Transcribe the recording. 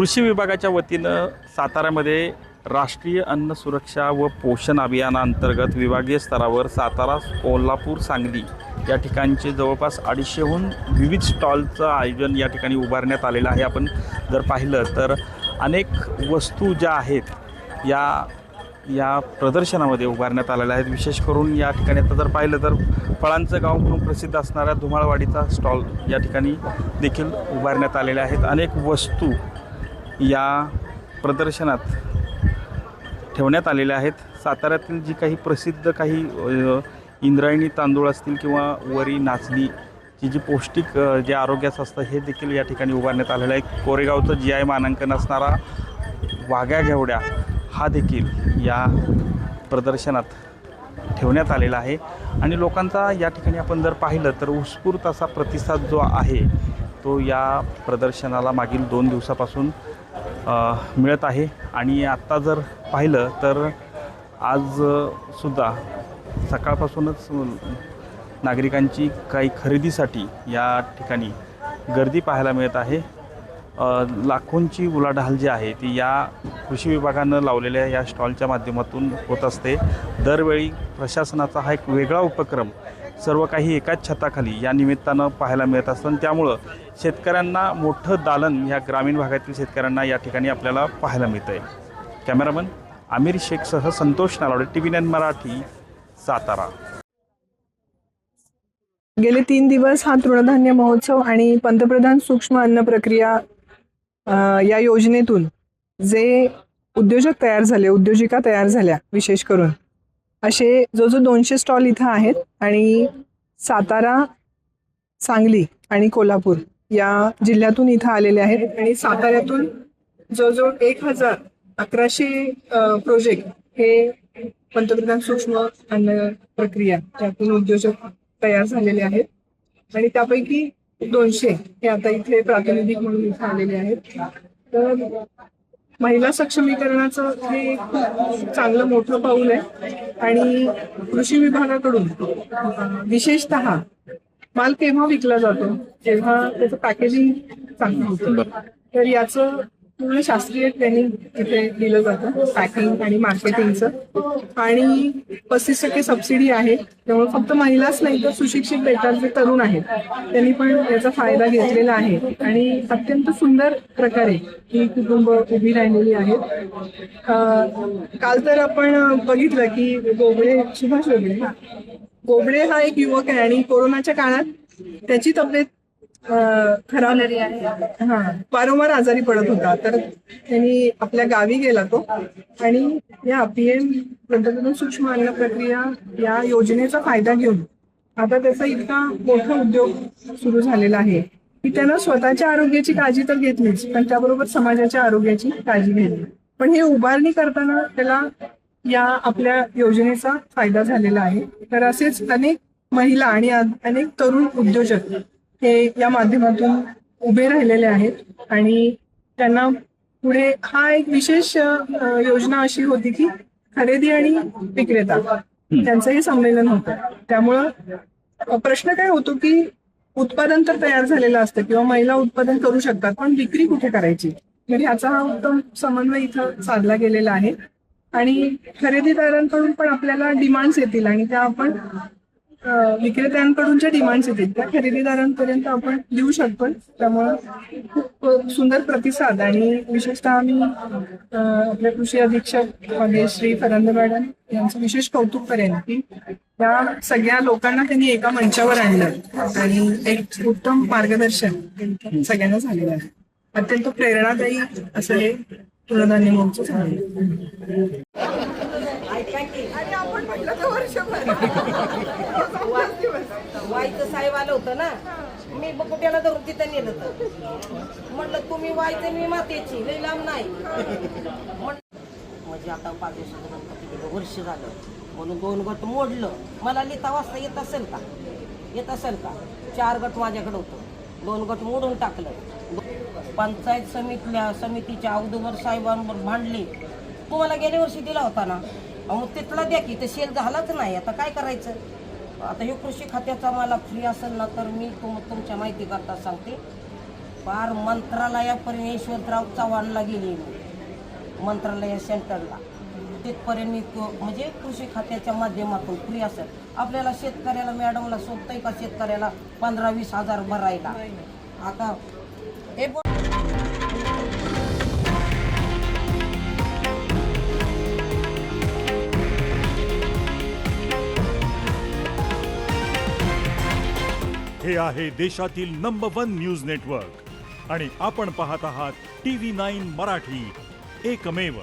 कृषी विभागाच्या वतीनं साताऱ्यामध्ये राष्ट्रीय अन्न सुरक्षा व पोषण अभियानाअंतर्गत विभागीय स्तरावर सातारा, कोल्हापूर, सांगली या ठिकाणचे जवळपास 250हून विविध स्टॉलचं आयोजन या ठिकाणी उभारण्यात आलेलं आहे। आपण जर पाहिलं तर अनेक वस्तू ज्या आहेत या प्रदर्शनामध्ये उभारण्यात आलेल्या आहेत। विशेष करून या ठिकाणी आता जर पाहिलं तर फळांचं गाव म्हणून प्रसिद्ध असणाऱ्या धुमाळवाडीचा स्टॉल या ठिकाणी देखील उभारण्यात आलेले आहेत। अनेक वस्तू या प्रदर्शनात ठेवण्यात आलेल्या आहेत। साताऱ्यातील जी काही प्रसिद्ध काही इंद्रायणी तांदूळ असतील किंवा वरी, नाचणी जी पौष्टिक जे आरोग्याचं असतं हे देखील या ठिकाणी उभारण्यात आलेलं आहे। कोरेगावचं GI मानांकन असणारा वाघ्या घेवड्या हा देखील या प्रदर्शनात ठेवण्यात आलेला आहे आणि लोकांचा या ठिकाणी आपण जर पाहिलं तर उत्स्फूर्त असा प्रतिसाद जो आहे तो या प्रदर्शनाला मागील 2 दिवसापासून मिळत आहे। आणि आत्ता जर पाहिलं तर आज सुद्धा सकाळपासूनच नागरिकांची काही खरेदीसाठी या ठिकाणी गर्दी पाहायला मिळत आहे। लाखोंची उलाढाल जी आहे ती या कृषी विभागानं लावलेल्या या स्टॉलच्या माध्यमातून होत असते। दरवेळी प्रशासनाचा हा एक वेगळा उपक्रम सर्व काही एकाच छताखाली या निमित्तानं पाहायला मिळत असतं। त्यामुळं शेतकऱ्यांना मोठं दालन या ग्रामीण भागातील शेतकऱ्यांना या ठिकाणी आपल्याला पाहायला मिळतं आहे। कॅमेरामन आमिर शेखसह संतोष नालावडे, TV9 मराठी, सातारा। गेले 3 दिवस हा तृणधान्य महोत्सव आणि पंतप्रधान सूक्ष्म अन्न प्रक्रिया या योजनेतून जे उद्योजक तयार झाले, उद्योजिका तयार झाल्या, विशेष करून असे जो 200 स्टॉल इथं आहेत आणि सातारा, सांगली आणि कोल्हापूर या जिल्ह्यातून इथं आलेले आहेत आणि साताऱ्यातून जो 1100 प्रोजेक्ट हे पंतप्रधान सूक्ष्म अन्न प्रक्रिया त्यातून उद्योजक तयार झालेले आहेत आणि त्यापैकी 200 हे आता इथे प्रातिनिधिक म्हणून इथे आलेले आहेत। तर महिला सक्षमीकरणाचं हे खूप चांगलं मोठं पाऊल आहे आणि कृषी विभागाकडून विशेषतः माल केव्हा विकला जातो तेव्हा त्याचं पॅकेजिंग चांगलं होतं। तर याचं पूर्ण शास्त्रीय ट्रेनिंग इथे दिलं जातं, पॅकिंग आणि मार्केटिंगचं, आणि 35% सबसिडी आहे। त्यामुळे फक्त महिलाच नाही तर सुशिक्षित बेकार जे तरुण आहेत त्यांनी पण याचा फायदा घेतलेला आहे आणि अत्यंत सुंदर प्रकारे ही कुटुंब उभी राहिलेली आहेत। काल तर आपण बघितलं की सुभाष गोबडे हा एक युवक आहे आणि कोरोनाच्या काळात त्याची तब्येत खराब झाली आहे, वारंवार आजारी पडत होता। तर त्यांनी आपल्या गावी गेला तो आणि या PM पंतप्रधान सूक्ष्म अन्न प्रक्रिया या योजनेचा फायदा घेऊन आता त्याचा इतका मोठा उद्योग सुरू झालेला आहे की त्यानं स्वतःच्या आरोग्याची काळजी तर घेतलीच पण त्याबरोबर समाजाच्या आरोग्याची काळजी घेतली। पण हे उभारणी करताना त्याला या आपल्या योजनेचा फायदा झालेला आहे। तर असेच अनेक महिला आणि अनेक तरुण उद्योजक हे या माध्यमातून उभे राहिलेले आहेत आणि त्यांना पुढे हा एक विशेष योजना अशी होती की खरेदी आणि विक्रेता त्यांचंही संमेलन होतं। त्यामुळं प्रश्न काय होतो की उत्पादन तर तयार झालेलं असतं किंवा महिला उत्पादन करू शकतात पण विक्री कुठे करायची, तर ह्याचा हा उत्तम समन्वय इथं साधला गेलेला आहे आणि खरेदीदारांकडून पण आपल्याला डिमांड्स येतील आणि त्या आपण विक्रेत्यांकडून ज्या डिमांड्स येतील त्या खरेदीदारांपर्यंत आपण देऊ शकतो। त्यामुळं खूप सुंदर प्रतिसाद आणि विशेषतः आम्ही आपल्या कृषी अधीक्षक श्री फरंदे मॅडम यांचं विशेष कौतुक करेन की त्या सगळ्या लोकांना त्यांनी एका मंचावर आणलं आणि एक उत्तम मार्गदर्शन सगळ्यांना झालेलं आहे। अत्यंत प्रेरणादायी असं हे तृणधान्य महोत्सव झाले। वाईचं साहेब आलं होतं ना, मी बकुट्याला धरून तिथं नेलं होतं, म्हटलं तुम्ही वाईचं मी मातेची लई लांब नाही म्हणजे आता 5 वर्ष झालं म्हणून 2 गट मोडलं। मला लिहिता वाचता येत असेल का 4 गट माझ्याकडे होतं, 2 गट मोडून टाकलं। पंचायत समितीच्या औदुंबर साहेबांवर भांडले, तुम्हाला गेल्या वर्षी दिला होता ना, मग तिथला द्या की, ते सेल झालाच नाही, आता काय करायचं। आता हे कृषी खात्याचा मला फ्री असेल ना तर मी तुमच्या माहिती करता सांगते पार मंत्रालयापर्यंत यशवंतराव चव्हाणला गेली मी, मंत्रालय सेंटरला तिथपर्यंत मी म्हणजे कृषी खात्याच्या माध्यमातून फ्री असेल. आपल्याला शेतकऱ्याला मॅडमला सोबतंय का शेतकऱ्याला 15-20 हजार भरायला? आता हे हे आहे देशातील नंबर 1 न्यूज नेटवर्क आणि आपण पाहत आहात TV9 मराठी, एकमेव.